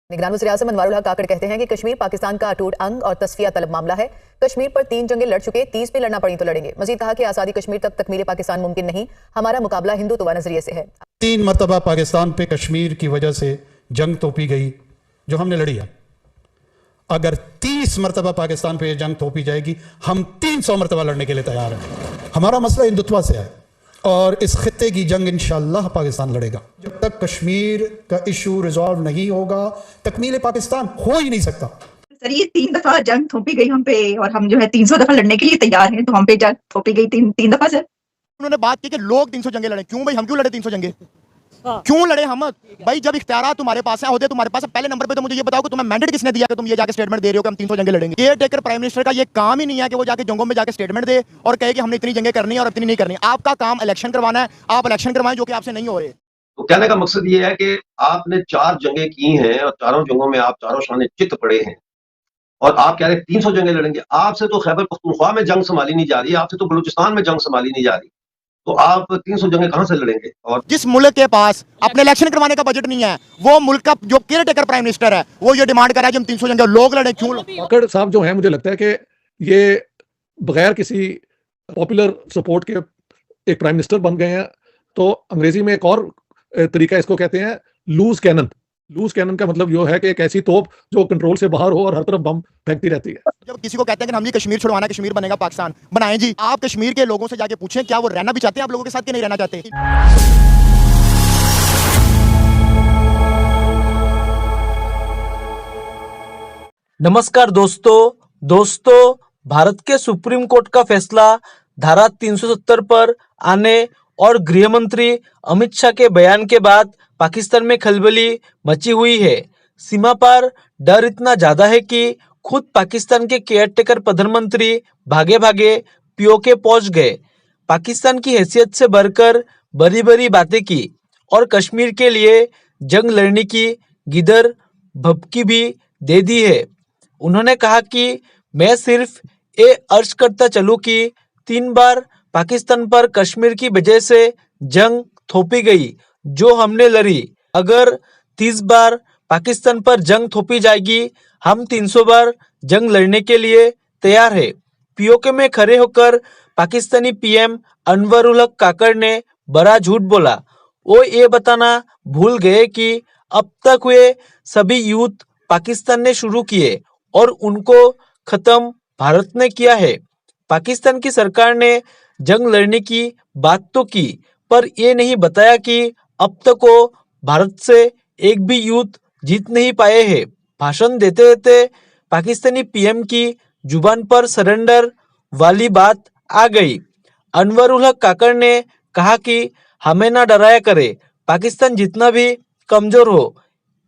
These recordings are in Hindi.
निगरान वज़ीर-ए-आज़म अनवारुल हक काकड़ कहते हैं कि कश्मीर पाकिस्तान का अटूट अंग और तस्फिया तलब मामला है। कश्मीर पर 3 जंगें लड़ चुके, 30 भी लड़ना पड़ी तो लड़ेंगे। मजीद कहा कि आज़ादी कश्मीर तक तकमील पाकिस्तान मुमकिन नहीं, हमारा मुकाबला हिंदुत्व नजरिए से है। 3 मरतबा पाकिस्तान पे कश्मीर की वजह से जंग तोपी गई जो हमने लड़ी है। अगर 30 मरतबा पाकिस्तान पे जंग तोपी जाएगी, हम 300 मरतबा लड़ने के लिए तैयार हैं। हमारा मसला हिंदुत्व से है और इस खित्ते की जंग इंशाअल्लाह पाकिस्तान लड़ेगा। जब तक कश्मीर का इशू रिजॉल्व नहीं होगा, तकमील पाकिस्तान हो ही नहीं सकता। सर, ये 3 दफा जंग थोपी गई हम पे और हम जो है 300 दफा लड़ने के लिए तैयार हैं, तो हम पे जंग थोपी गई तीन दफा। सर, उन्होंने बात की कि लोग 300 जंगे लड़े। क्यों भाई, हम क्यों लड़े 300 जंगे? क्यों लड़े हम? भाई जब इख्तियार तुम्हारे पास है, होते तुम्हारे पास है, पहले नंबर पे तो मुझे ये बताओ कि तुम्हें मैंडेट किसने दिया कि तुम ये जाके स्टेटमेंट दे रहे हो कि हम 300 जंगे लड़ेंगे? केयर टेकर प्राइम मिनिस्टर का ये काम ही नहीं है कि वो जाके जंगों में जाके स्टेटमेंट दे और कहे कि हमने इतनी जंगे करनी है और इतनी नहीं करनी। आपका काम इलेक्शन करवाना है, आप इलेक्शन करवाएं जो कि आपसे नहीं हो रहे। तो कहने का मकसद ये है कि आपने 4 जंगें की हैं और चारों जंगों में आप चारों शाने चित पड़े हैं और आप कह रहे हैं 300 जंगें लड़ेंगे। आपसे तो खैबर पख्तूनख्वा में जंग संभाली नहीं जा रही, आपसे तो बलूचिस्तान में जंग संभाली नहीं जा रही, तो आप 300 जंगें कहां से लड़ेंगे? और जिस मुल्क के पास अपने इलेक्शन करवाने का बजट नहीं है, वो मुल्क का जो केयर टेकर प्राइम मिनिस्टर है वो ये डिमांड कर रहा है कि हम 300 जंगे लोग लड़े। क्यों? काकड़ साहब जो है, मुझे लगता है कि ये बगैर किसी पॉपुलर सपोर्ट के एक प्राइम मिनिस्टर बन गए हैं। तो अंग्रेजी में एक और तरीका इसको कहते हैं लूज कैनन। लूज कैनन का मतलब यो है कि एक ऐसी तोप जो कंट्रोल से बाहर हो और हर तरफ बम फेंकती रहती है। जब किसी को कहते हैं कि हम ये कश्मीर छुड़वाना, कश्मीर बनेगा पाकिस्तान, बनाएं जी। आप कश्मीर के लोगों से जाके पूछें क्या वो रहना भी चाहते हैं आप लोगों के साथ कि नहीं रहना चाहते। नमस्कार दोस्तों, भारत के सुप्रीम कोर्ट का फैसला धारा 370 पर आने और गृह मंत्री अमित शाह के बयान के बाद पाकिस्तान में खलबली मची हुई है। सीमा पार डर इतना ज्यादा है कि खुद पाकिस्तान के केयरटेकर प्रधानमंत्री भागे भागे पीओके पहुंच गए। पाकिस्तान की हैसियत से बढ़कर बड़ी बड़ी बातें की और कश्मीर के लिए जंग लड़ने की गिदर भभकी भी दे दी है। उन्होंने कहा कि मैं सिर्फ ये अर्ज करता चलूं कि 3 बार पाकिस्तान पर कश्मीर की वजह से जंग थोपी गई जो हमने लड़ी। अगर 30 बार पाकिस्तान पर जंग थोपी जाएगी, हम 300 बार जंग लड़ने के लिए तैयार है। पीओके में खड़े होकर पाकिस्तानी पीएम अनवरुल हक काकड़ ने बड़ा झूठ बोला। वो ये बताना भूल गए कि अब तक हुए सभी युद्ध पाकिस्तान ने शुरू किए और उनको खत्म भारत ने किया है। पाकिस्तान की सरकार ने जंग लड़ने की बात तो की, पर ये नहीं बताया कि अब तक वो भारत से एक भी युद्ध जीत नहीं पाए हैं। भाषण देते देते पाकिस्तानी पीएम की जुबान पर सरेंडर वाली बात आ गई। अनवरुल हक काकड़ ने कहा कि हमें ना डराया करे, पाकिस्तान जितना भी कमजोर हो,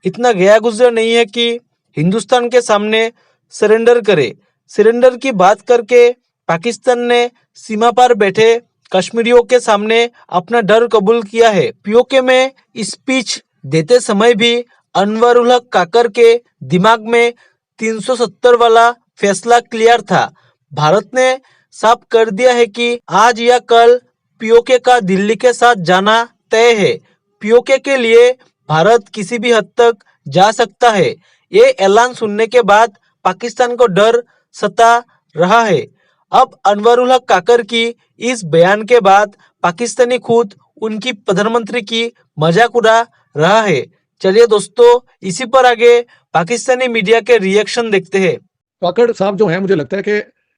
इतना गया गुजरा नहीं है कि हिंदुस्तान के सामने सरेंडर करे। सरेंडर की बात करके पाकिस्तान ने सीमा पार बैठे कश्मीरियों के सामने अपना डर कबूल किया है। पीओके में स्पीच देते समय भी अनवरुल हक काकड़ के दिमाग में 370 वाला फैसला क्लियर था। भारत ने साफ कर दिया है कि आज या कल पीओके का दिल्ली के साथ जाना तय है। पीओके के लिए भारत किसी भी हद तक जा सकता है। ये ऐलान सुनने के बाद पाकिस्तान को डर सता रहा है। अब अनवरुल हक काकड़ की इस बयान के बाद पाकिस्तानी खुद उनकी प्रधानमंत्री की मजाक उड़ा रहा है। चलिए दोस्तों, इसी पर आगे पाकिस्तानी मीडिया के रिएक्शन देखते हैं। काकड़ साहब जो है, मुझे लगता है कि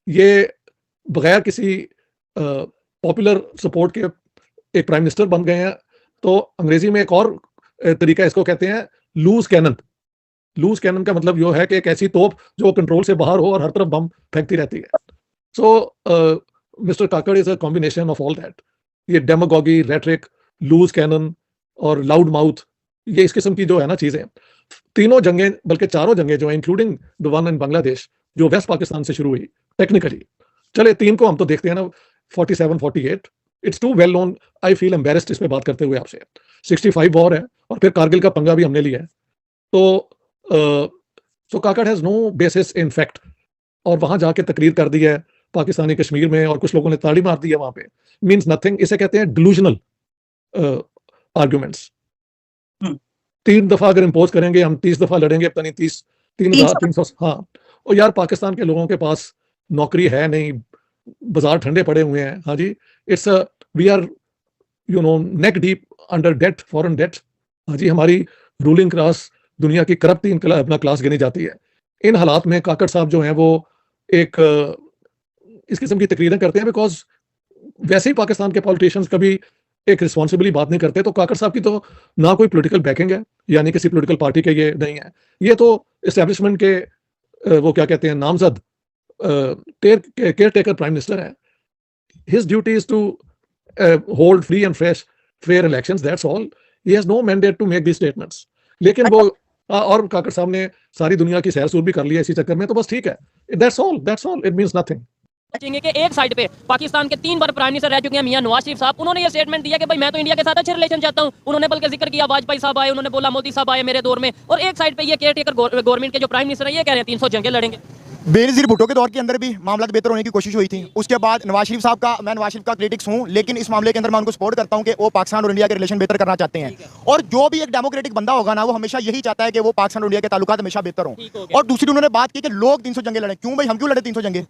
ये बगैर किसी पॉपुलर सपोर्ट के एक प्राइम मिनिस्टर बन गए हैं। तो अंग्रेजी में एक और तरीका इसको कहते हैं लूज कैनन। लूज कैनन का मतलब यो है कि एक ऐसी तोप जो कंट्रोल से बाहर हो और हर तरफ बम फेंकती रहती है। So mister Kakar is a combination of all that. ये डेमागोगी, रेटरिक, लूज कैनन और लाउड माउथ, ये इस किस्म की जो है ना चीजें, तीनों जंगें, बल्कि चारों जंगें जो है, including the one in Bangladesh जो वेस्ट पाकिस्तान से शुरू हुई टेक्निकली। चले 3 को हम तो देखते हैं ना, 47, 48। It's too well known, I feel embarrassed इसमें बात करते हुए आपसे। 65 वॉर है और फिर कारगिल का पंगा भी हमने लिया है। तो Kakar has no basis in fact, और वहां जाके तकरीर कर दी है पाकिस्तानी कश्मीर में और कुछ लोगों ने ताड़ी मार दी है वहां पे, मीन्स नथिंग। इसे कहते हैं डिलूजनल आर्गुमेंट्स। 3 दफा अगर इम्पोज करेंगे, हम 30 दफा लड़ेंगे, पता नहीं 300। हाँ, और यार पाकिस्तान के लोगों के पास नौकरी है नहीं, बाजार ठंडे पड़े हुए हैं। हाँ जी, it's we are neck deep under debt, foreign debt. हाँ जी, हमारी रूलिंग क्लास दुनिया की करप्ट अपना क्लास गिनी जाती है। इन हालात में काकड़ साहब जो हैं वो एक इस किस्म की तकरीरें करते हैं, बिकॉज वैसे ही पाकिस्तान के पॉलिटिशियंस कभी एक रिस्पॉन्सिबली बात नहीं करते। तो काकड़ साहब की तो ना कोई पॉलिटिकल बैकिंग है, यानी किसी पॉलिटिकल पार्टी के ये नहीं है, ये तो इस्टेब्लिशमेंट के वो क्या कहते हैं, नामजद केयर टेकर प्राइम मिनिस्टर है। His duty is to hold free and fair elections, that's all. He has no mandate to make these statements. लेकिन वो और काकड़ साहब ने सारी दुनिया की सैर सूर भी कर लिया इसी चक्कर में, तो बस ठीक है, that's all, it means nothing. बचेंगे कि एक साइड पे पाकिस्तान के 3 बार प्राइम मिनिस्टर रह चुके हैं मियां नवाज शरीफ साहब, उन्होंने ये स्टेटमेंट दिया कि भाई मैं तो इंडिया के साथ अच्छे रिलेशन चाहता हूं। उन्होंने बल्कि जिक्र किया वाजपेयी साहब आए, उन्होंने बोला मोदी साहब आए मेरे दौर में। और एक साइड पे ये केयर टेकर गवर्नमेंट के जो प्राइम मिनिस्टर है ये कह रहे हैं 300 जंगें लड़ेंगे। बेनज़ीर भुट्टो के दौर के अंदर भी मामला बेहतर होने की कोशिश हुई थी। उसके बाद नवाज शरीफ साहब का, मैं नवाज शरीफ का क्रिटिक्स हूं, लेकिन इस मामले के अंदर मैं उनको सपोर्ट करता हूं कि वो पाकिस्तान और इंडिया के रिलेशन बेहतर करना चाहते हैं। और जो भी एक डेमोक्रेटिक बंदा होगा ना, वो हमेशा यही चाहता है कि वो पाकिस्तान और इंडिया के ताल्लुकात हमेशा बेहतर हों। और दूसरी उन्होंने बात की कि लोग 300 जंगें लड़े। क्यों भाई, हम क्यों लड़े 300 जंगें?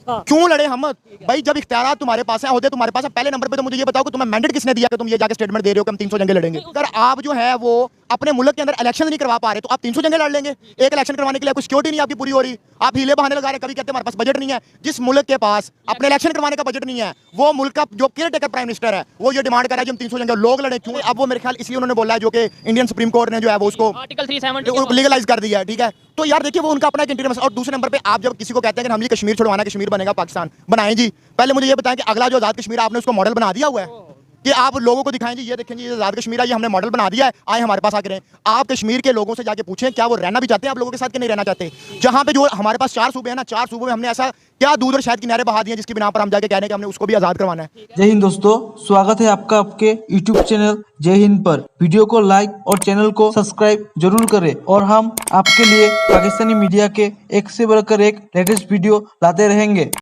क्यों लड़े हम? भाई जब इख्तियारात तुम्हारे पास है, होते तुम्हारे पास है, पहले नंबर पे तो मुझे ये बताओ कि तुम्हें मैंडेट किसने दिया कि तुम ये जाके स्टेटमेंट दे रहे हो कि हम 300 जंगें लड़ेंगे? अगर आप जो है वो अपने मुल्क के अंदर इलेक्शन नहीं करवा पा रहे, तो आप 300 जंगें लड़ लेंगे? एक इलेक्शन करवाने के लिए कोई सिक्योरिटी नहीं आपकी पूरी हो रही, आप हीले बहाने लगा रहे, कभी कहते हैं हमारे पास बजट नहीं है। जिस मुल्क के पास अपने इलेक्शन करवाने का बजट नहीं है, वो मुल्क का जो केयर टेकर प्राइम मिनिस्टर है, वो ये डिमांड कर रहा है कि हम 300 जंगें लोग लड़े। क्यों? अब वो मेरे ख्याल इसलिए उन्होंने बोला है, जो कि इंडियन सुप्रीम कोर्ट ने जो है वो उसको आर्टिकल 370 लीगलाइज कर दिया है। ठीक है, तो यार देखिए, वो उनका अपना एक इंटीरियर। और दूसरे नंबर पे आप जब किसी को कहते हैं कि हम ये कश्मीर छुड़वाना, कश्मीर बनेगा पाकिस्तान, बनाएं जी। पहले मुझे ये बताएं कि अगला जो आजाद कश्मीर आपने उसको मॉडल बना दिया हुआ है कि आप लोगों को दिखाएं जी, ये देखें जी, ये आजाद कश्मीर है, ये हमने मॉडल बना दिया है, आए हमारे पास आके रहें। आप कश्मीर के लोगों से जाके पूछें क्या वो रहना भी चाहते हैं आप लोगों के साथ कि नहीं रहना चाहते। जहां पे जो हमारे पास 4 सूबे हैं ना, 4 सूबों में हमने ऐसा क्या दूध और शहद की नहरें बहा दी हैं जिसकी बिना पर हम जाके कह रहे हैं कि हमने उसको भी आजाद करवाना है। जय हिंद दोस्तों, स्वागत है आपका आपके YouTube चैनल जय हिंद पर। वीडियो को लाइक और चैनल को सब्सक्राइब जरूर करें और हम आपके लिए पाकिस्तानी मीडिया के एक से बढ़कर एक लेटेस्ट वीडियो लाते रहेंगे।